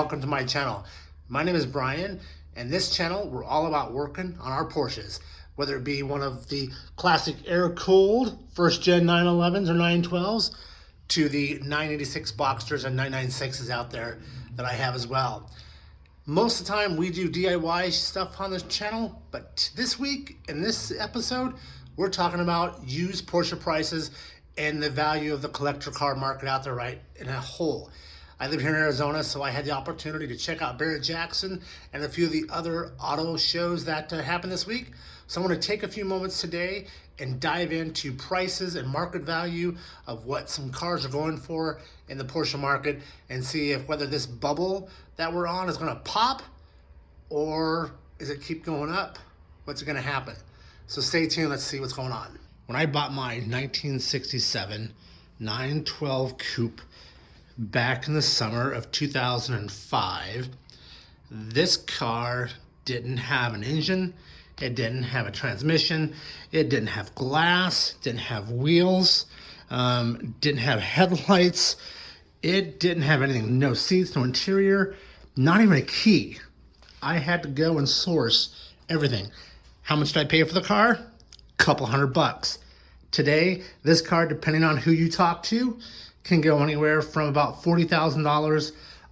welcome to my channel. My name is Brian, and this channel, we're all about working on our Porsches, whether it be one of the classic air-cooled first-gen 911s or 912s to the 986 Boxsters and 996s out there that I have as well. Most of the time, we do DIY stuff on this channel, but this week, in this episode, we're talking about used Porsche prices and the value of the collector car market out there right in a whole. I live here in Arizona, so I had the opportunity to check out Barrett-Jackson and a few of the other auto shows that happened this week. So I'm going to take a few moments today and dive into prices and market value of what some cars are going for in the Porsche market and see if whether this bubble that we're on is going to pop or is it keep going up? What's going to happen? So stay tuned. Let's see what's going on. When I bought my 1967 912 Coupe back in the summer of 2005, this car didn't have an engine, it didn't have a transmission, it didn't have glass, didn't have wheels, didn't have headlights, it didn't have anything, no seats, no interior, not even a key. I had to go and source everything. How much did I pay for the car? Couple $100. Today, this car, depending on who you talk to, can go anywhere from about $40,000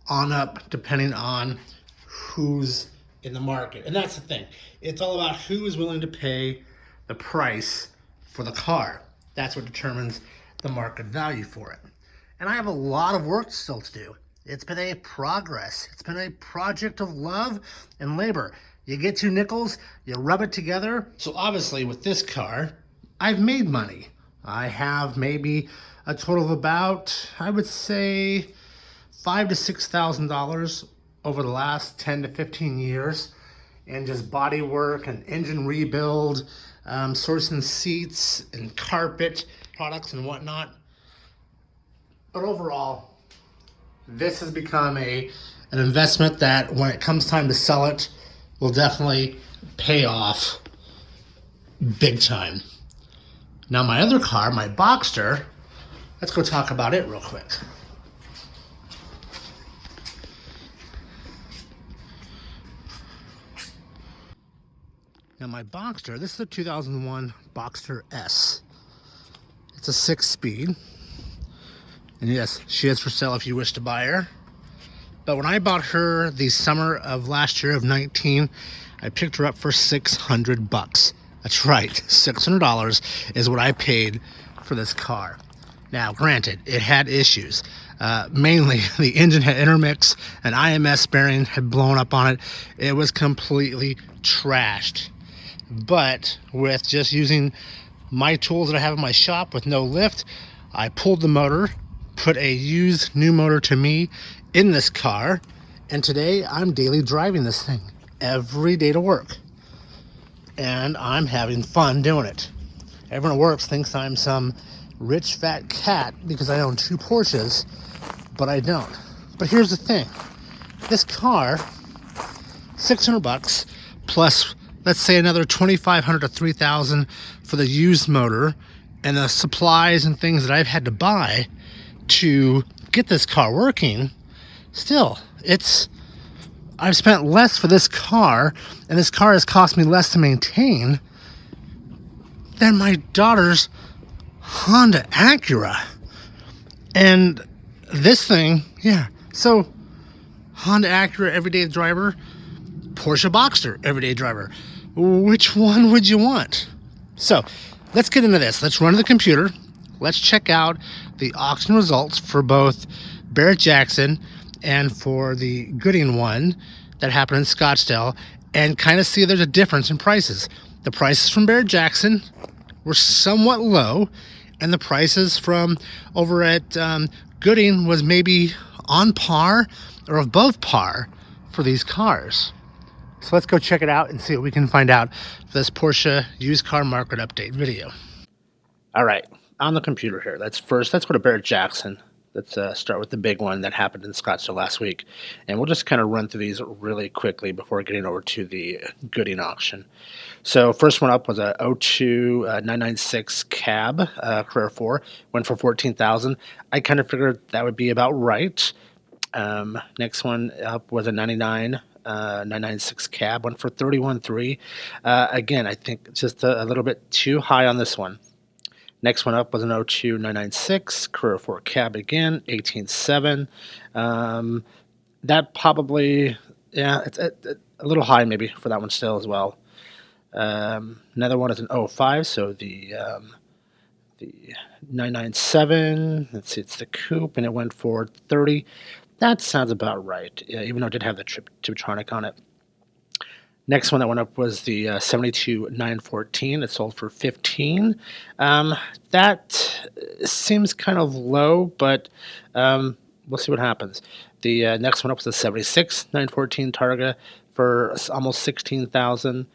on up, depending on who's in the market. And that's the thing. It's all about who is willing to pay the price for the car. That's what determines the market value for it. And I have a lot of work still to do. It's been a progress. It's been a project of love and labor. You get two nickels, you rub it together. So obviously with this car, I've made money. I have maybe a total of about, I would say, $5,000 to $6,000 over the last 10 to 15 years in just body work and engine rebuild, sourcing seats and carpet products and whatnot. But overall, this has become an investment that when it comes time to sell it, will definitely pay off big time. Now my other car, my Boxster, let's go talk about it real quick. Now my Boxster, this is a 2001 Boxster S. It's a 6-speed. And yes, she is for sale if you wish to buy her. But when I bought her the summer of last year of 19, I picked her up for $600. That's right, $600 is what I paid for this car. Now, granted, it had issues. Mainly, the engine had intermix, an IMS bearing had blown up on it. It was completely trashed. But with just using my tools that I have in my shop with no lift, I pulled the motor, put a used new motor to me in this car, and today I'm daily driving this thing every day to work. And I'm having fun doing it. Everyone at work thinks I'm some rich fat cat because I own two Porsches, but I don't. But here's the thing. This car, $600 plus, let's say another $2,500 to $3,000 for the used motor and the supplies and things that I've had to buy to get this car working. Still, I've spent less for this car, and this car has cost me less to maintain than my daughter's Honda Acura. And this thing, yeah. So, Honda Acura, everyday driver, Porsche Boxster, everyday driver. Which one would you want? So, let's get into this. Let's run to the computer. Let's check out the auction results for both Barrett-Jackson and for the Gooding one that happened in Scottsdale and kind of see there's a difference in prices. The prices from Barrett-Jackson were somewhat low, and the prices from over at Gooding was maybe on par or above par for these cars. So let's go check it out and see what we can find out for this Porsche used car market update video. All right, on the computer here. Let's go to Barrett-Jackson. Let's start with the big one that happened in Scottsdale last week. And we'll just kind of run through these really quickly before getting over to the Gooding auction. So first one up was a 02 996 cab, Carrera 4. Went for $14,000. I kind of figured that would be about right. Next one up was a 99 996 cab, went for 31.3. Again, I think just a little bit too high on this one. Next one up was an 02 996 Carrera 4 cab again, 18.7. That probably, yeah, it's a little high maybe for that one still as well. Another one is an 05, so the 997. Let's see, it's the coupe, and it went for 30. That sounds about right, even though it did have the Tiptronic on it. Next one that went up was the 72 914. It sold for 15. That seems kind of low, but we'll see what happens. The next one up was the 76 914 Targa for almost 16,000.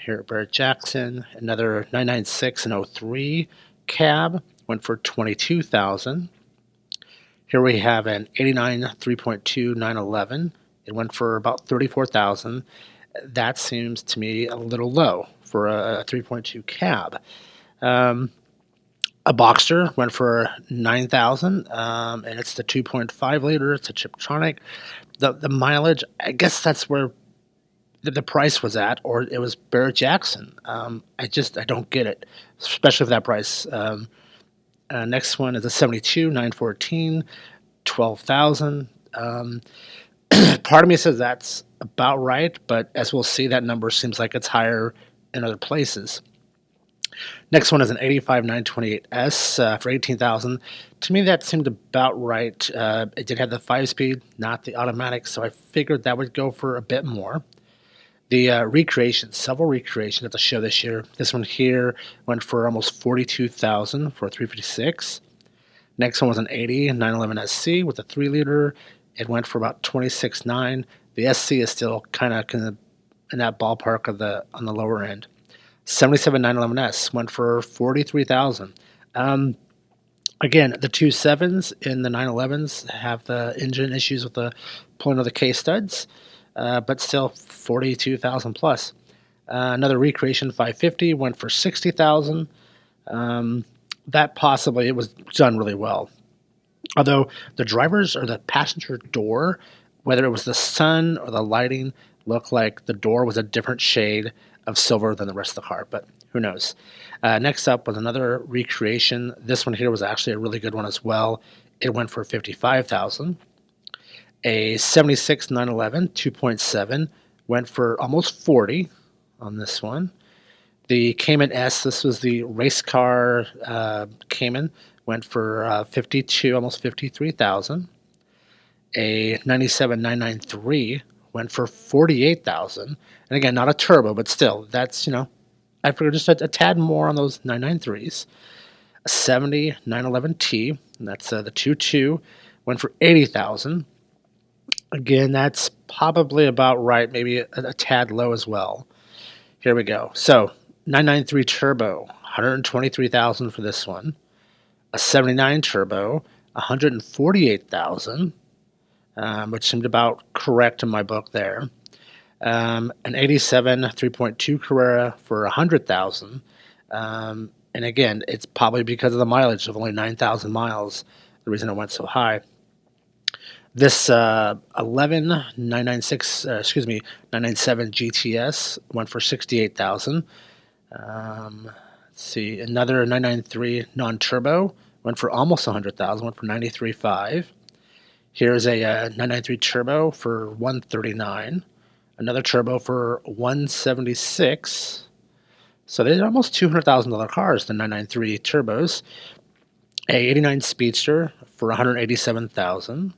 Here at Barrett-Jackson, another 996 and 03 cab went for 22,000. Here we have an 89 3.2 911. It went for about 34,000. That seems to me a little low for a 3.2 cab. A Boxster went for 9,000, and it's the 2.5 liter. It's a Tiptronic. The mileage, I guess that's where the price was at, or it was Barrett-Jackson. I don't get it, especially for that price. Next one is a 72 914, 12,000. Part of me says that's about right, but as we'll see, that number seems like it's higher in other places. Next one is an 85 928S for 18,000. To me, that seemed about right. It did have the 5-speed, not the automatic, so I figured that would go for a bit more. The recreations, several recreations at the show this year. This one here went for almost 42,000 for a 356. Next one was an 80 911 SC with a 3-liter. It went for about 26.9. The SC is still kind of in that ballpark of on the lower end. 77 911S went for 43,000. Again, the 2.7s in the 911s have the engine issues with the pulling of the K studs, but still 42,000 plus. Another recreation 550 went for 60,000. That possibly, it was done really well. Although the driver's or the passenger door, whether it was the sun or the lighting, looked like the door was a different shade of silver than the rest of the car, but who knows. Next up was another recreation. This one here was actually a really good one as well. It went for 55,000. A 76 911 2.7 went for almost 40 on this one. The Cayman S, this was the race car Cayman, went for 52, almost 53,000. A 97 993 went for 48,000. And again, not a turbo, but still, that's, I figured just a tad more on those 993s. A 70 911T, and that's the 2.2, went for 80,000. Again, that's probably about right, maybe a tad low as well. Here we go. So, 993 Turbo, 123,000 for this one. A 79 Turbo, 148,000, which seemed about correct in my book there. An 87 3.2 Carrera for 100,000. And again, it's probably because of the mileage of only 9,000 miles, the reason it went so high. This 11 996, 997 GTS went for 68,000. Let's see, another 993 non-turbo went for almost 100,000, went for 93.5. Here's a 993 turbo for 139. Another turbo for 176. So they're almost $200,000 cars, the 993 turbos. A 89 Speedster for 187,000.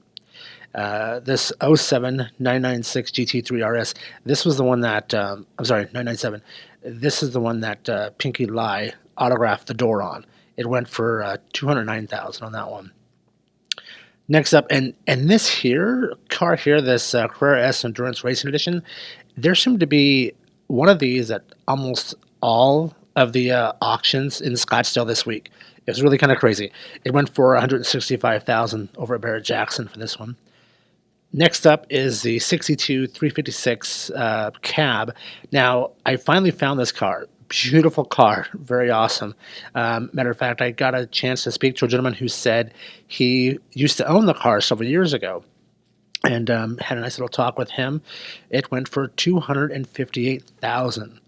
This 07 996 GT3 RS. This was the one that 997. This is the one that Pinky Lie autographed the door on. It went for 209,000 on that one. Next up, and this car here, this Carrera S Endurance Racing Edition, there seemed to be one of these at almost all of the auctions in Scottsdale this week. It was really kind of crazy. It went for 165,000 over at Barrett-Jackson for this one. Next up is the 62 356 cab. Now, I finally found this car. Beautiful car. Very awesome. Matter of fact, I got a chance to speak to a gentleman who said he used to own the car several years ago. and had a nice little talk with him. It went for $258,000.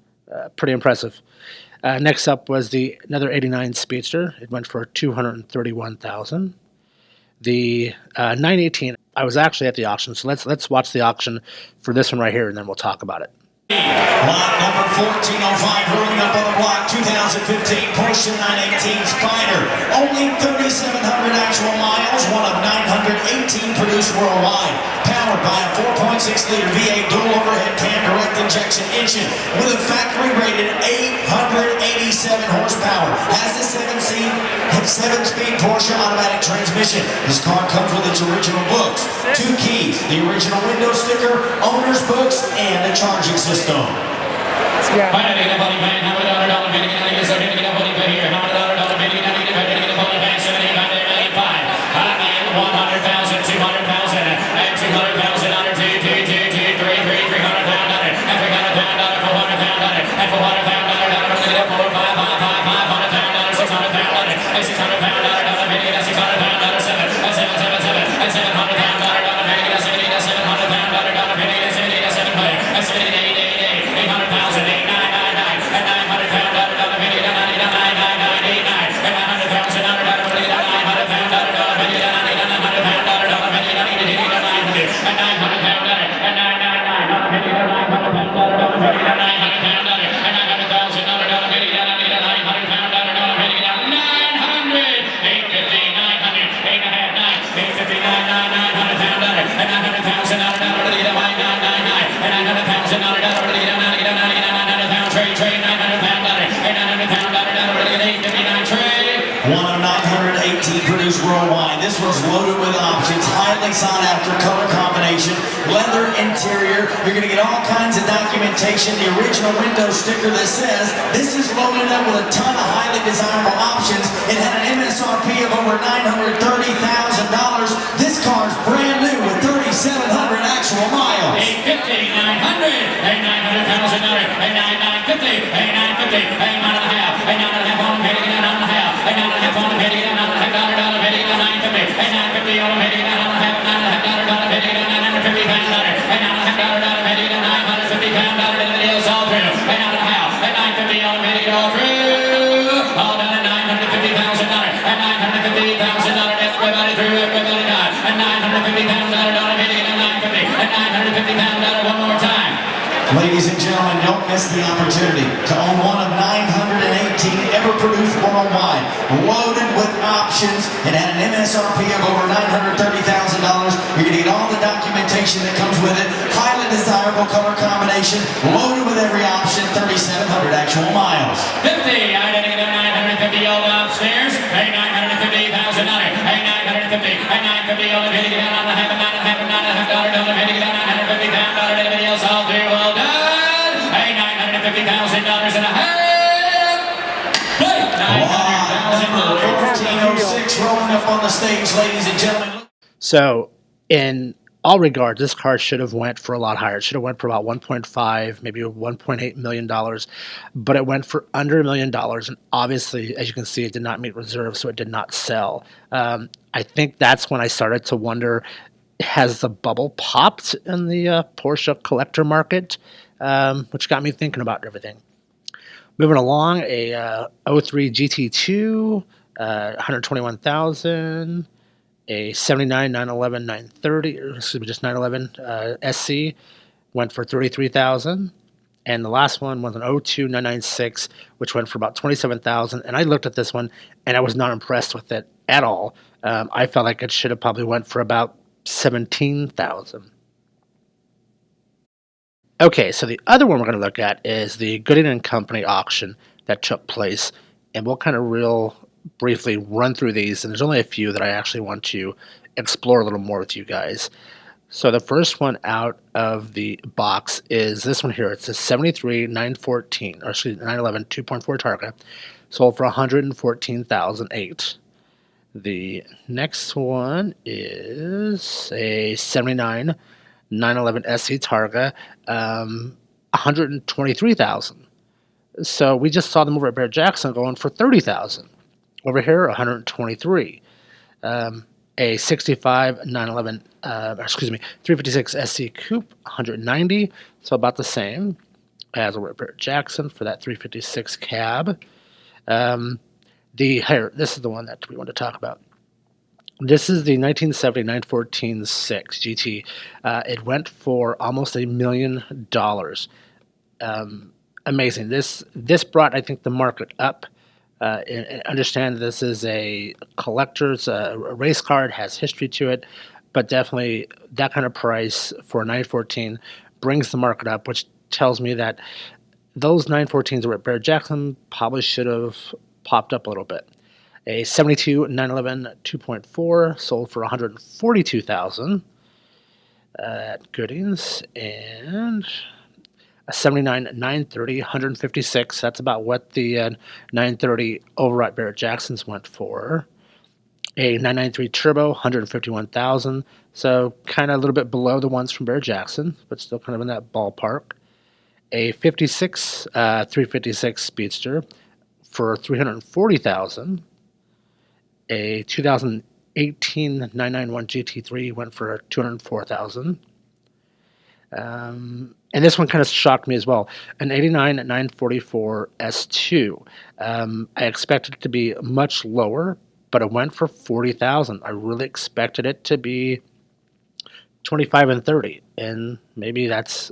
Pretty impressive. Next up was another '89 Speedster. It went for $231,000. The 918. I was actually at the auction, so let's watch the auction for this one right here, and then we'll talk about it. Lot number 1405 rolling up on the block, 2015 Porsche 918 Spider. Only 3,700 actual miles, one of 918 produced worldwide. Powered by a 4.6-liter V8 dual overhead cam direct injection engine with a factory rated 887 horsepower. Has the 7-speed Porsche automatic transmission. This car comes with its original books, 2 keys, the original window sticker, owner's books, and a charging system. Yeah. One of 918 produced worldwide. This one's loaded with options, highly sought after color combination, leather interior. You're going to get all kinds of documentation. The original window sticker that says this is loaded up with a ton of highly desirable options. It had an MSRP of over $930,000. This car's brand new with 3,700 actual miles. 850, 900, $900,000, $950, $950, $9.5, $9.5 on the penny, $9.5 on the penny, $9.5 dollar penny, $950, $950 on the penny, $9.5 dollar penny, $950 $9.5 penny, $950 in the deals all through, $9.5 on the penny all through, all done at $950,000, $950,000, everybody through, everybody done, $950,000 penny, $950,000 one more time. Ladies and gentlemen, don't miss the opportunity to own one of 918 ever produced worldwide, loaded with options. It had an MSRP of over $930,000. You're going to get all the documentation that comes with it, highly desirable color combination, loaded with every option, 3,700 actual miles. 50, I didn't get a 950 all upstairs, $950,000, $950, $950 on the penny, down on the $9.5 on the penny, $950,000, anybody else all do well done, $950,000 and a half, Number 1406 rolling up on the stage, ladies and gentlemen. So, in all regards, this car should have went for a lot higher. It should have went for about 1.5, maybe $1.8 million, but it went for under $1 million. And obviously, as you can see, it did not meet reserve, so it did not sell. I think that's when I started to wonder, has the bubble popped in the Porsche collector market? Which got me thinking about everything. Moving along, a 03 GT2, 121,000. A 79 911 930, or excuse me, just 911 SC went for 33,000, and the last one was an 02 996, which went for about 27,000. And I looked at this one, and I was not impressed with it at all. I felt like it should have probably went for about 17,000. Okay, so the other one we're going to look at is the Gooding and Company auction that took place, and we'll kind of briefly run through these, and there's only a few that I actually want to explore a little more with you guys. So the first one out of the box is this one here. It's a 73 914, or excuse me, 911 2.4 Targa, sold for $114,008. The next one is a 79 911 SC Targa, $123,000. So we just saw them over at Barrett-Jackson going for $30,000. Over here, $123,000. A 65 911, 356 SC Coupe, 190, so about the same as a Barrett-Jackson for that 356 cab. This is the one that we want to talk about. This is the 1970 914 6 GT. It went for almost $1 million. Amazing. This brought, I think, the market up. Understand this is a collector's race car. It has history to it, but definitely that kind of price for a 914 brings the market up, which tells me that those 914s that were at Barrett-Jackson probably should have popped up a little bit. A 72 911 2.4 sold for $142,000 at Gooding's, and a 79 930 156. That's about what the 930 over at Barrett-Jackson's went for. A 993 Turbo, 151,000. So kind of a little bit below the ones from Barrett-Jackson, but still kind of in that ballpark. A 56 356 Speedster for 340,000. A 2018 991 GT3 went for 204,000. And this one kind of shocked me as well. An 89 944 S2. I expected it to be much lower, but it went for 40,000. I really expected it to be 25 and 30, and maybe that's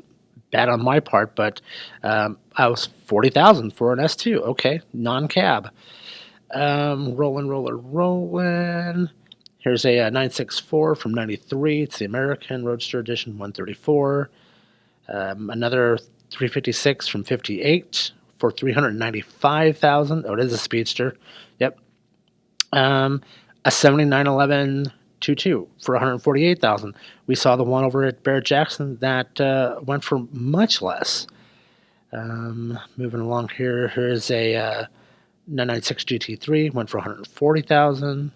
bad on my part, but I was 40,000 for an S2. Okay, non-cab. Rolling. Here's a 964 from 93. It's the American Roadster Edition, 134. Another 356 from 58 for 395,000. Oh, it is a Speedster. Yep. A 7911 22 for 148,000. We saw the one over at Barrett-Jackson that went for much less. Moving along here, here's a 996 GT3, went for 140,000.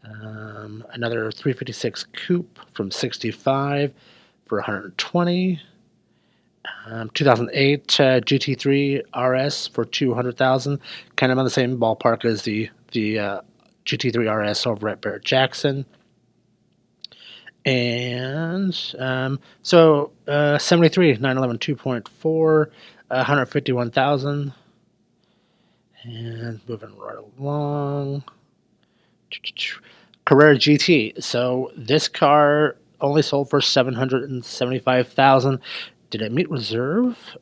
Another 356 Coupe from 65 for 120. 2008 GT3 RS for 200,000, kind of on the same ballpark as the GT3 RS over at Barrett-Jackson. And 73 911 2.4, 151,000. And moving right along. Carrera GT. So this car only sold for 775,000. Did it meet reserve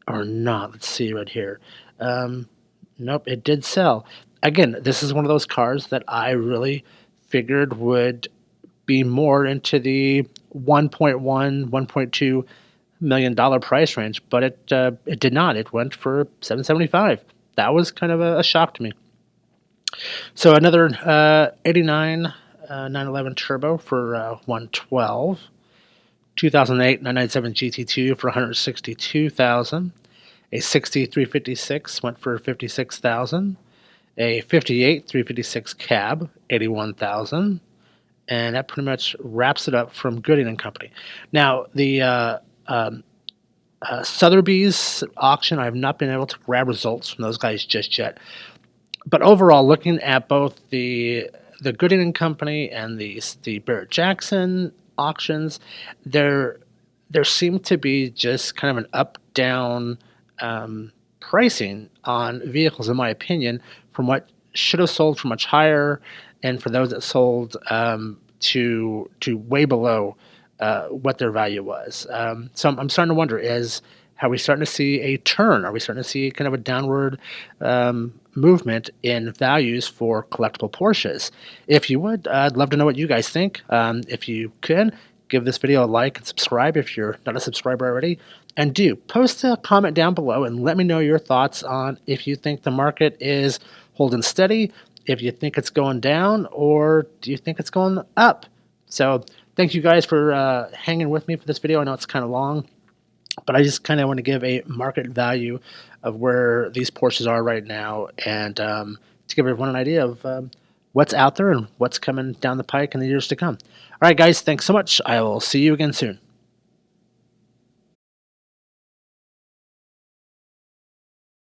or not? Let's see right here. Nope, it did sell. Again, this is one of those cars that I really figured would be more into the $1.1, $1.2 million price range, but it did not. It went for $775,000. That was kind of a shock to me. So another 89 911 Turbo for $112,000. 2008 997 GT2 for $162,000. A 60 356 went for $56,000. A 58 356 cab, $81,000. And that pretty much wraps it up from Gooding & Company. Now, the Sotheby's auction, I have not been able to grab results from those guys just yet. But overall, looking at both the Gooding & Company and the Barrett-Jackson auctions, there seemed to be just kind of an up-down pricing on vehicles, in my opinion, from what should have sold for much higher, and for those that sold to way below what their value was. So I'm starting to wonder, are we starting to see a turn? Are we starting to see kind of a downward movement in values for collectible Porsches? If you would, I'd love to know what you guys think. If you can, give this video a like and subscribe if you're not a subscriber already. And do post a comment down below and let me know your thoughts on if you think the market is holding steady, if you think it's going down, or do you think it's going up? So thank you guys for hanging with me for this video. I know it's kind of long, but I just kind of want to give a market value of where these Porsches are right now, and to give everyone an idea of what's out there and what's coming down the pike in the years to come. All right, guys, thanks so much. I will see you again soon.